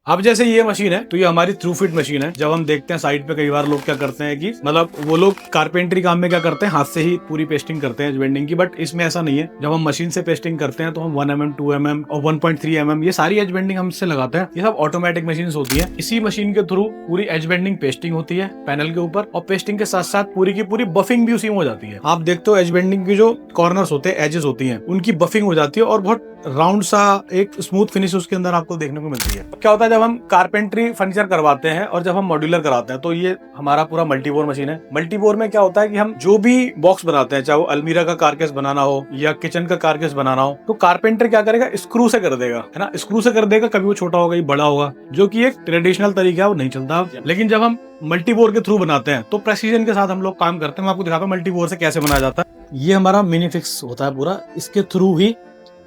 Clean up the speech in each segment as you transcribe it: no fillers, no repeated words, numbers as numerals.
अब जैसे ये मशीन है तो ये हमारी थ्रू फिट मशीन है। जब हम देखते हैं साइड पे कई बार लोग क्या करते हैं कि मतलब वो लोग कारपेंटरी काम में क्या करते हैं, हाथ से ही पूरी पेस्टिंग करते हैं एज बेंडिंग की, बट इसमें ऐसा नहीं है। जब हम मशीन से पेस्टिंग करते हैं तो हम 1 mm 2 mm और 1.3 mm ये सारी एज बेंडिंग हम इससे लगाते हैं। ये सब ऑटोमेटिक मशीन होती है। इसी मशीन के थ्रू पूरी एज बेंडिंग पेस्टिंग होती है पैनल के ऊपर, और पेस्टिंग के साथ साथ पूरी की पूरी बफिंग भी उसी में हो जाती है। आप देखते हो एज बेंडिंग की जो कॉर्नर्स होते हैं, एजेस होती हैं, उनकी बफिंग हो जाती है और बहुत राउंड सा एक स्मूथ फिनिश उसके अंदर आपको देखने को मिलती है। क्या होता है जब हम कारपेंट्री फर्नीचर करवाते हैं और जब हम मॉड्यूलर कराते हैं तो ये हमारा पूरा मल्टीबोर मशीन है। मल्टीबोर में क्या होता है कि हम जो भी बॉक्स बनाते हैं, चाहे वो अलमीरा का कारकेस बनाना हो या किचन का कारकेस बनाना हो, तो कारपेंटर क्या करेगा, स्क्रू से कर देगा, है ना, स्क्रू से कर देगा। कभी वो छोटा होगा, बड़ा होगा, जो कि एक ट्रेडिशनल तरीका है, वो नहीं चलता। लेकिन जब हम मल्टीबोर के थ्रू बनाते हैं तो प्रेसिजन के साथ हम लोग काम करते हैं। मैं आपको दिखाता हूँ मल्टीबोर से कैसे बनाया जाता है। ये हमारा मिनी फिक्स होता है पूरा, इसके थ्रू ही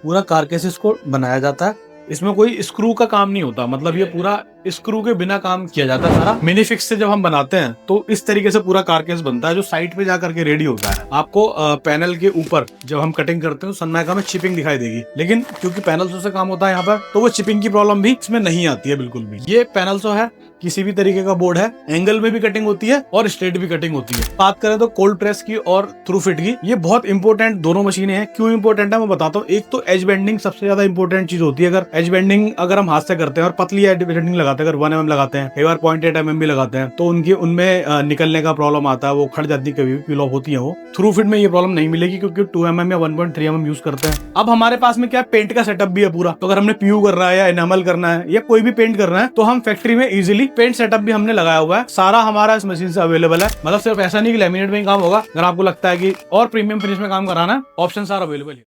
पूरा कारकेसेस को बनाया जाता है। इसमें कोई स्क्रू का काम नहीं होता, मतलब ये पूरा स्क्रू के बिना काम किया जाता है सारा। मिनी फिक्स से जब हम बनाते हैं तो इस तरीके से पूरा कारकेस बनता है जो साइड पे जाकर के रेडी होता है। आपको पैनल के ऊपर जब हम कटिंग करते हैं तो सनमाइका में चिपिंग दिखाई देगी, लेकिन क्योंकि पैनल से काम होता है यहाँ पर, तो वो चिपिंग की प्रॉब्लम भी इसमें नहीं आती है बिल्कुल भी। ये पैनल है, किसी भी तरीके का बोर्ड है, एंगल में भी कटिंग होती है और स्ट्रेट भी कटिंग होती है। बात करें तो कोल्ड प्रेस की और थ्रू फिट की, ये बहुत इंपॉर्टेंट दोनों मशीनें हैं। क्यों इंपॉर्टेंट है मैं बताता हूँ। एक तो एज बेंडिंग सबसे ज्यादा इंपॉर्टेंट चीज होती है। अगर एज बेंडिंग अगर हम हाथ से करते हैं और पतली एज बेंडिंग लगाते हैं, अगर 1 mm लगाते हैं, कई बार 0.8 mm भी लगाते हैं, तो उनकी उनमें निकलने का प्रॉब्लम आता है, वो खड़ जाती है, कभी भी पील ऑफ होती है। वो थ्रू फिट में ये प्रॉब्लम नहीं मिलेगी क्योंकि 2 mm या 1.3 mm यूज करते हैं। अब हमारे पास में क्या है, पेंट का सेटअप भी है पूरा। तो अगर हमने पीयू कर रहा है या एनामल करना है या कोई भी पेंट करना है तो हम फैक्ट्री में इजीली पेंट सेटअप भी हमने लगाया हुआ है। सारा हमारा इस मशीन से अवेलेबल है। मतलब सिर्फ ऐसा नहीं कि लैमिनेट में ही काम होगा। अगर आपको लगता है कि और प्रीमियम फिनिश में काम कराना है, ऑप्शन सारा अवेलेबल है।